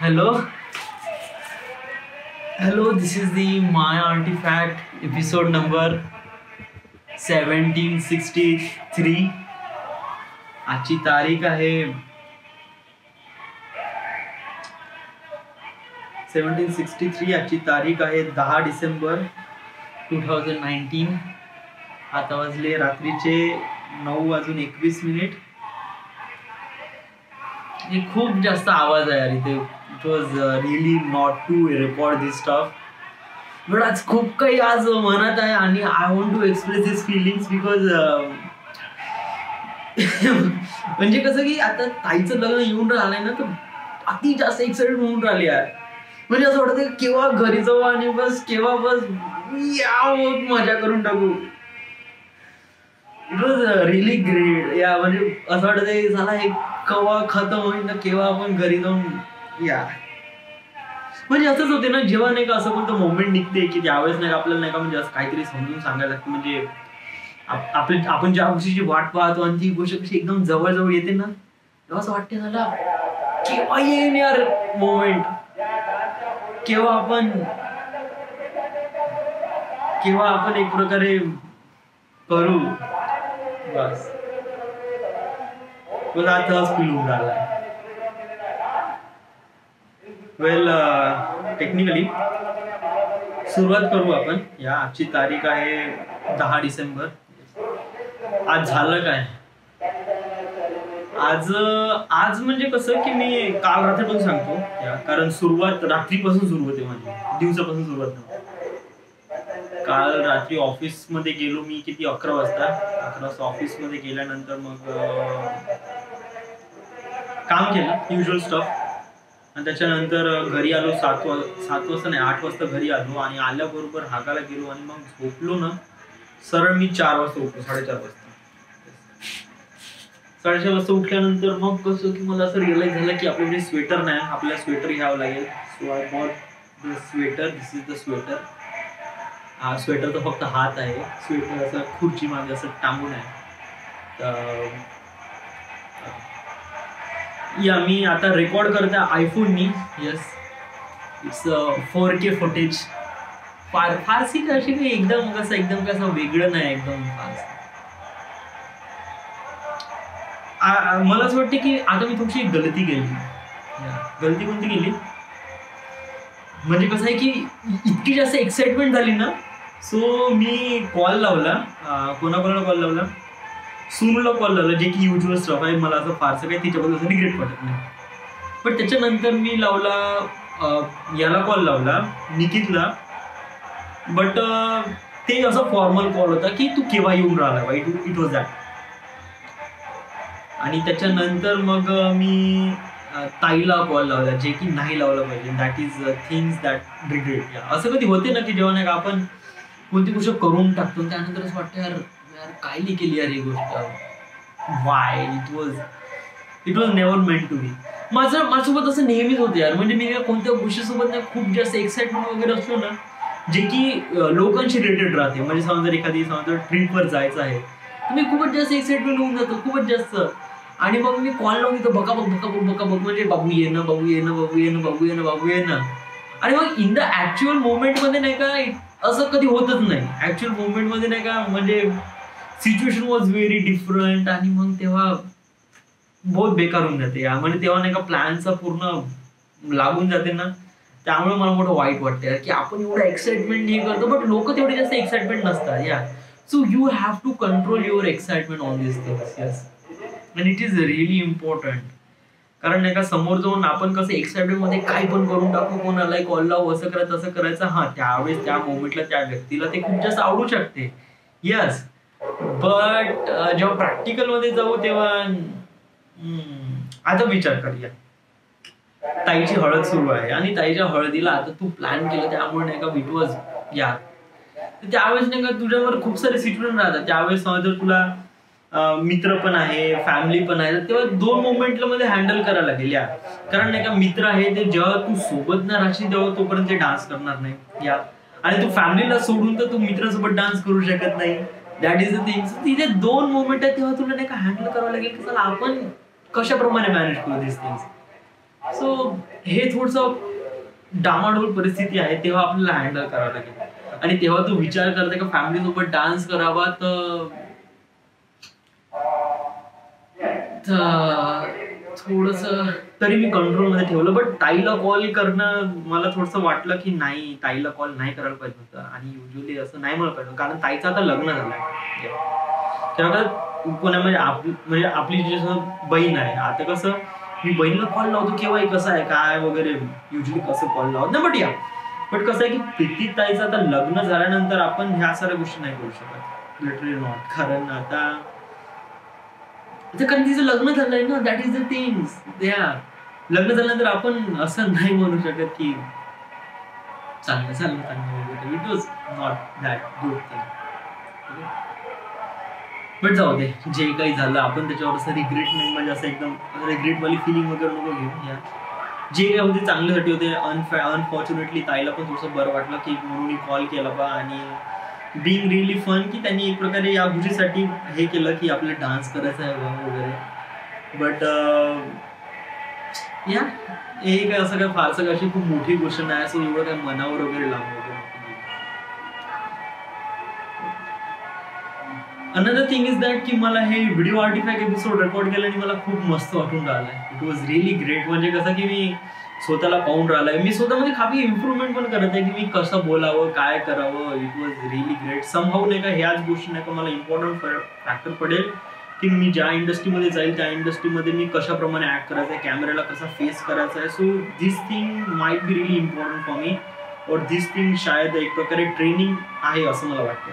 Hello, this is the My Artifact episode number 1763. आजची तारीख आहे 1763. आजची तारीख आहे 10 डिसेंबर 2019. आता वाजले रात्रीचे 9:21. हे खूप जास्त आवाज आहे यार इथे. It was really not to record this stuff, but आज खूप काही आज मनात आहे आणि I want to express this feelings because म्हणजे कसं की आता ताईचं लग्न येऊन राहिलंय ना, तर अति जास्त एक्साइटेड होऊन राहिली यार. म्हणजे असं वाटतं केव्हा घरी जाऊ आणि केव्हा मजा करून टाकू. इट वॉज रिअली ग्रेट या. म्हणजे असं वाटत झाला हे केव्हा खतम होईल ना, केव्हा आपण घरी जाऊन या. म्हणजे असंच होते ना, जेव्हा नाही का असं कोणतं मोमेंट निघते की त्यावेळेस नाही का आपल्याला नाही का म्हणजे असं काहीतरी समजून सांगायला लागतं. म्हणजे आपण ज्या गोष्टीची वाट पाहतो आणि ती गोष्ट कशी एकदम जवळ येते ना, तेव्हा असं वाटते झाला केव्हा येईन यार मोमेंट, केव्हा आपण एक प्रकारे करू. बस आताच फील होऊन राहिलाय. वेल टेक्निकली सुरुवात करू आपण. या आजची तारीख आहे 10 डिसेंबर. आज झालं काय आज म्हणजे कसं की मी काल रात्रीपासून सांगतो या, कारण सुरुवात रात्रीपासून सुरू होते, माझी दिवसापासून सुरुवात नव्हती. काल रात्री ऑफिस मध्ये गेलो मी, किती 11 वाजता ऑफिस मध्ये गेल्यानंतर मग काम केलं युजुअल स्टफ, आणि त्याच्यानंतर घरी आलो 7 वाजता नाही 8 वाजता घरी आलो, आणि आल्याबरोबर हागाला गेलो आणि मग झोपलो ना सरळ मी 4 वाजता उठलो. 4:30 वाजता उठल्यानंतर मग कसं की मला असं रिअलाइज झालं की आपल्याकडे स्वेटर नाही, आपल्याला स्वेटर घ्यावं लागेल. So I bought the sweater. This is the sweater. हा स्वेटर तर फक्त हात आहे, स्वेटर असं खुर्ची मागे असं टांगून आहे. तर या मी आता रेकॉर्ड करते आयफोननी. Yes, it's 4K footage. फारसी अशी काही एकदम कसं वेगळं नाही एकदम फारसं. मला असं वाटतं की आता मी थोडीशी गलती केली. गलती कोणती केली म्हणजे कसं आहे की इतकी जास्त एक्साइटमेंट झाली ना, सो मी कॉल लावला. कोणाकोणाला कॉल लावला? सूनला कॉल लावला, जे की युजुअल स्टफ आहे. मला असं फारसं काही तिच्याबद्दल असं रिग्रेट वाटत नाही. पण त्याच्यानंतर मी लावला याला कॉल लावला, निकितला. बट ते असं फॉर्मल कॉल होता की तू केव्हा येऊन राहिला. It was that. आणि त्याच्यानंतर मग मी ताईला कॉल लावला, जे की नाही लावला पाहिजे. That is things that regret. असं कधी होते ना की जेव्हा नाही का आपण कोणती गोष्ट करून टाकतो त्यानंतर असं वाटतं यार काय नाही केली यार ही गोष्ट. Why it was never meant to be. माझ्यासोबत असं नेहमीच होतं यार. म्हणजे मी कोणत्या गोष्टीसोबत नाही खूप जास्त एक्साइटमेंट वगैरे असलो ना, जे की लोकांशी रिलेटेड राहते. म्हणजे समजा एखादी ट्रिपवर जायचं आहे तर मी खूपच जास्त एक्साइटमेंट होऊन जातो, खूपच जास्त. आणि मग मी कॉल लावून येतो बघा म्हणजे बाबू ये ना. आणि मग इन द ऍक्च्युअल मोमेंट मध्ये नाही का असं कधी होतच नाही. ऍक्च्युअल मोमेंट मध्ये नाही का म्हणजे सिच्युएशन वॉज व्हेरी डिफरंट, आणि मग तेव्हा बहुत बेकार होऊन जाते. म्हणजे तेव्हा नाही का प्लॅनचा पूर्ण लागून जाते ना. त्यामुळे मला मोठं वाईट वाटतं की आपण एवढं एक्साइटमेंट हे करतो, बट लोक तेवढे जास्त एक्साइटमेंट नसतात. या so you have to control your excitement on this things. Yes, and it is really important. कारण नाही का समोर जाऊन आपण कसं एक्साइटमेंट मध्ये काय पण करून टाकू, कोणाला कॉल लावू, असं करायचं तसं करायचं. हा त्यावेळेस त्या मोमेंटला त्या व्यक्तीला ते खूप जास्त आवडू शकते. येस, बट जेव्हा प्रॅक्टिकल मध्ये जाऊ तेव्हा आता विचार करूया. ताईची हळद सुरू आहे आणि ताईच्या हळदीला आता तू प्लॅन केलं, त्यामुळे नाही का इट वॉज या. त्यावेळेस नाही का तुझ्यावर खूप सारे सिच्युएशन राहतात. त्यावेळेस जर तुला मित्र पण आहे, फॅमिली पण आहे, तेव्हा 2 मोमेंटला मध्ये हँडल करायला लागेल. या कारण नाही का मित्र आहे ते जेव्हा तू सोबत ना राहशील तेव्हा तोपर्यंत ते डान्स करणार नाही. या आणि तू फॅमिलीला सोडून तर तू मित्रासोबत डान्स करू शकत नाही. That is the thing. तिथे 2 मोमेंट आहेत, तेव्हा तुला नाही का हँडल करावं लागेल की चला आपण कशाप्रमाणे मॅनेज करू दिस थिंग्स. सो हे थोडंसं डामाडोल परिस्थिती आहे, तेव्हा आपल्याला हँडल करावं लागेल. आणि तेव्हा तू विचार करते का फॅमिली सोबत डान्स करावा, तर थोडस तरी मी कंट्रोल मध्ये ठेवलं. बट ताईला कॉल करणं मला थोडस वाटलं की नाही, ताईला कॉल नाही करायला पाहिजे होतं. आणि युजली असं नाही मला पाहिजे, कारण ताईचं आता लग्न झालंय. तेव्हा कोणामध्ये म्हणजे आपली जी बहीण आहे, आता कसं मी बहिणीला कॉल लावतो केव्हाही, कसं आहे काय वगैरे, युजली कसं कॉल लावत ना. बट कसं आहे की प्रीती ताईचं आता लग्न झाल्यानंतर आपण ह्या साऱ्या गोष्टी नाही करू शकत, लिटरली नॉट. कारण आता कारण तिचं लग्न झालंय ना, दॅट इज द थिंग्स. लग्न झाल्यानंतर आपण असं नाही म्हणू शकत की चांगलं वगैरे. It was not that good thing. But जाऊ दे, जे काही झालं आपण त्याच्यावर असं रिग्रेट नाही, म्हणजे असं एकदम रिग्रेट वाली फिलिंग वगैरे नको घेऊ. जे काही होते चांगल्यासाठी होते. अनफॉर्च्युनेटली ताईला पण थोडंसं बरं वाटलं की म्हणून कॉल केला बा, आणि बिंग रिअली फन की त्यांनी एक प्रकारे या गोष्टीसाठी हे केलं की आपल्याला डान्स करायचा आहे वगैरे. बट या हे काय असं काय फारसं अशी खूप मोठी गोष्ट नाही, असं एवढं काय मनावर वगैरे लावून वगैरे. अनदर थिंग इज दॅट की मला हे व्हिडिओ आर्टिफॅक्ट एपिसोड रेकॉर्ड केलं आणि मला खूप मस्त वाटून राहिलंय. It was really great. म्हणजे कसं की मी स्वतःला पाहून राहिलाय, मी स्वतःमध्ये खाली इम्प्रुव्हमेंट पण करत आहे की मी कसं बोलावं, काय करावं. It was really great. Somehow नाही का ह्याच गोष्टी नाही का मला इम्पॉर्टंट फॅक्टर पडेल की मी ज्या इंडस्ट्रीमध्ये जाईल त्या इंडस्ट्रीमध्ये मी कशाप्रमाणे ऍक्ट करायचं आहे, कॅमेऱ्याला कसा फेस करायचा आहे. So this thing might be really important for me, और दिस थिंग शायद एक प्रकारे ट्रेनिंग आहे असं मला वाटतं.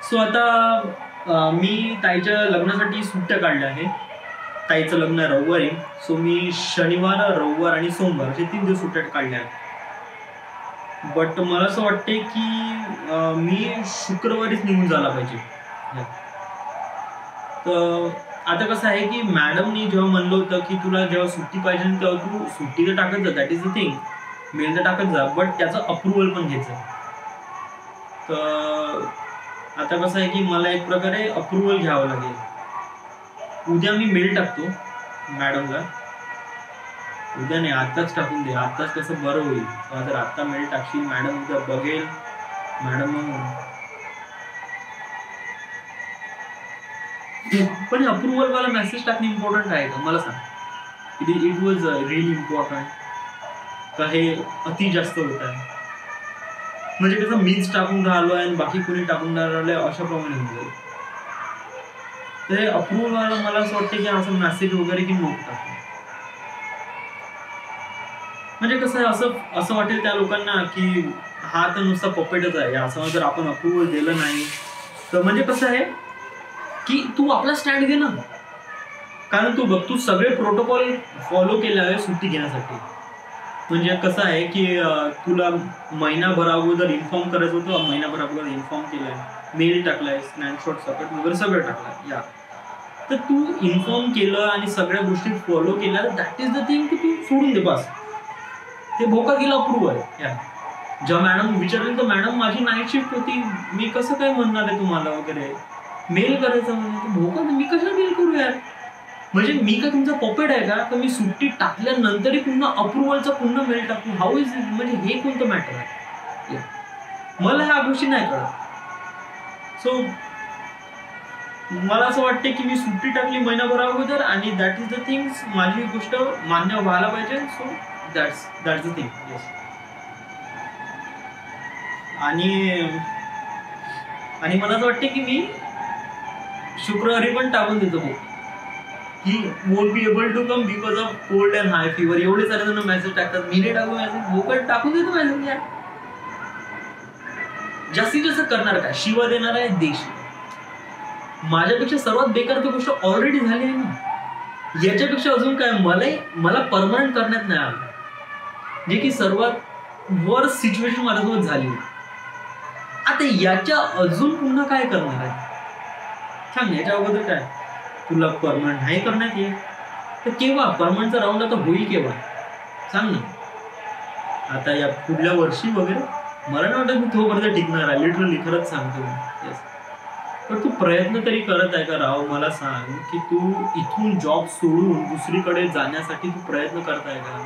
सो आता मी ताईच्या लग्नासाठी सुट्ट्या काढल्या आहे. ताईचं लग्न रविवारी, सो मी शनिवार, रविवार आणि सोमवार असे 3 दिवस सुट्ट्या काढल्या. बट मला असं वाटते की मी शुक्रवारीच निघून झाला पाहिजे. तर आता कसं आहे की मॅडमनी जेव्हा म्हणलं होतं की तुला जेव्हा सुट्टी पाहिजे तेव्हा तू सुट्टी तर टाकत जा, that is the thing, mail तर टाकत जा, बट त्याचं अप्रुव्हल पण घ्यायचं. तर आता कसं आहे की मला एक प्रकारे अप्रुव्हल घ्यावं लागेल. उद्या मी मेल टाकतो मॅडमला. उद्या नाही, आत्ताच टाकून दे. आत्ताच कसं बरं होईल. जर आत्ता मेल टाकशील, मॅडम उद्या बघेल. मॅडम पण अप्रुव्हल वाला मेसेज टाकणे इम्पॉर्टंट आहे का मला सांग. इट वॉज रिअली इम्पॉर्टंट का हे अति जास्त होत आहे. म्हणजे कसं मीच टाकून राहिलो आहे आणि बाकी कोणी टाकून राहिलोय अशा प्रमाणे होऊन जाईल. तर हे अप्रुव्हल वाला मला असं वाटतं की असं मेसेज वगैरे की नको टाकू. म्हणजे कसं आहे, असं वाटेल त्या लोकांना की हा तर नुसता पपेटच आहे. असं जर आपण अप्रुव्हल दिलं नाही तर म्हणजे कसं आहे की तू आपला स्टँड घे ना. कारण तू बघ, तू सगळे प्रोटोकॉल फॉलो केले आहे सुट्टी घेण्यासाठी. म्हणजे कसं आहे की तुला महिनाभर अगोदर इन्फॉर्म करायचं होतं, महिनाभर अगोदर इन्फॉर्म केलंय, मेल टाकलाय, स्नॅपशॉट सकट वगैरे सगळं टाकलंय. या तर तू इन्फॉर्म केलं आणि सगळ्या गोष्टी फॉलो केल्या, दॅट इज द थिंग की तू सोडून दे बस. ते भोका गेला अप्रूव्ह आहे. या जेव्हा मॅडम विचारलं तर मॅडम माझी नाईट शिफ्ट होती, मी कसं काय म्हणणार आहे तुम्हाला वगैरे, मेल करायचं म्हणजे भोका, मी कशाला मेल करू यार. म्हणजे मी का तुमचा पॉपेट आहे का मी सुट्टी टाकल्यानंतरही पुन्हा अप्रुव्हलचा पुन्हा मेल टाकू. How is it. म्हणजे हे कोणतं मॅटर आहे. मला ह्या गोष्टी नाही कळत. सो मला असं वाटतं की मी सुट्टी टाकली महिनाभर अगोदर आणि दॅट इज द थिंग्स, माझी गोष्ट मान्य व्हायला पाहिजे. So that's the thing. Yes. आणि मला असं वाटतं की मी शुक्रवारी पण टाकून देतो ही won't be able to come because of cold and high fever. एवढे सारे जण मेसेज टाकतात, मी नाही टाकू मेसेज, भोकट टाकून देतो मेसेज. यार जास्तीत जास्त करणार काय, शिवा देणार आहे देश. माझ्यापेक्षा सर्वात बेकार ती गोष्ट ऑलरेडी झाली आहे ना. याच्यापेक्षा अजून काय मला परमनंट करण्यात नाही आलं, जे की सर्वात वर्स्ट सिच्युएशन माझ्यासोबत झाली. आता याच्या अजून पुन्हा काय करणार आहे सांग. याच्या अगोदर काय तुला परमनंट नाही करण्यात येईल तर केव्हा परमनंटचा राऊंड आता होईल केव्हा सांग ना. आता या पुढल्या वर्षी वगैरे मला नाही वाटत मी तोपर्यंत टिकणार आहे. लिटरली खरंच सांगतो. येस. पण तू प्रयत्न तरी करत आहे का राव? मला सांग की तू इथून जॉब सोडून दुसरीकडे जाण्यासाठी तू प्रयत्न करत आहे का?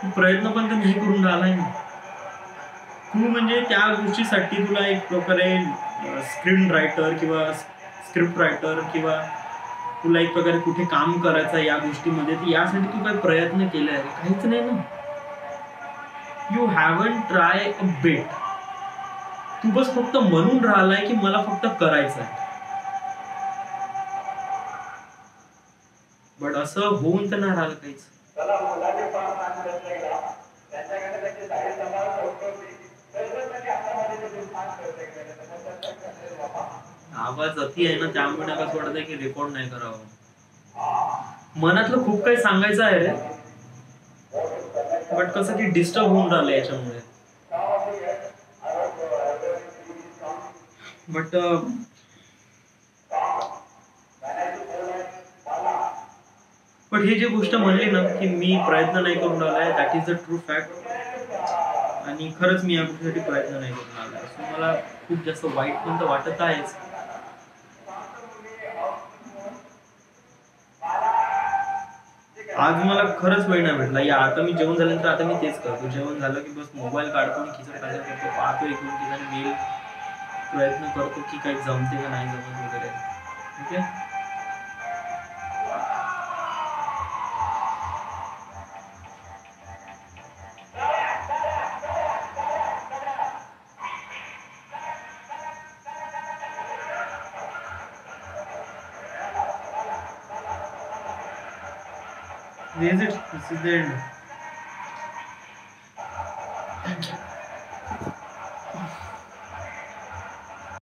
तू प्रयत्न पण तर नाही करून राहिलाय ना. तू म्हणजे त्या गोष्टीसाठी तुला एक प्रकारे स्क्रीन रायटर किंवा स्क्रिप्ट रायटर किंवा तुला एक प्रकारे कुठे काम करायचं या गोष्टीमध्ये, तर यासाठी तू काही प्रयत्न केलाय? काहीच नाही ना. You haven't try a bit. तू बस फक्त म्हणून राहिलाय की मला फक्त करायचं आहे, बट असं होऊन तर नाही राहिलं काहीच. आवाज अति आहे ना, त्यामुळे नका असं वाटत आहे की रेकॉर्ड नाही करावं. मनातलं खूप काही सांगायचं आहे रे, बट कसं की डिस्टर्ब होऊन राहिलं याच्यामुळे. बट पण ही जी गोष्ट म्हणली ना की मी प्रयत्न नाही करून राहिलाय, that is a true fact. आणि खरंच मी या गोष्टीसाठी प्रयत्न नाही करून राहिलाय. सो मला खूप जास्त वाईट पण तर वाटत आहेच. आज मला खरंच वेळ नाही भेटला. या आता मी जेवण झाल्यानंतर आता मी तेच करतो. जेवण झालं की बस मोबाईल काढतो आणि खिचड पाचड करतो, पाहतो एक दोन ठिकाणी मेल, प्रयत्न करतो की काही जमते का नाही जमत वगैरे. ठीक आहे. This is it. This is the end. Thank you.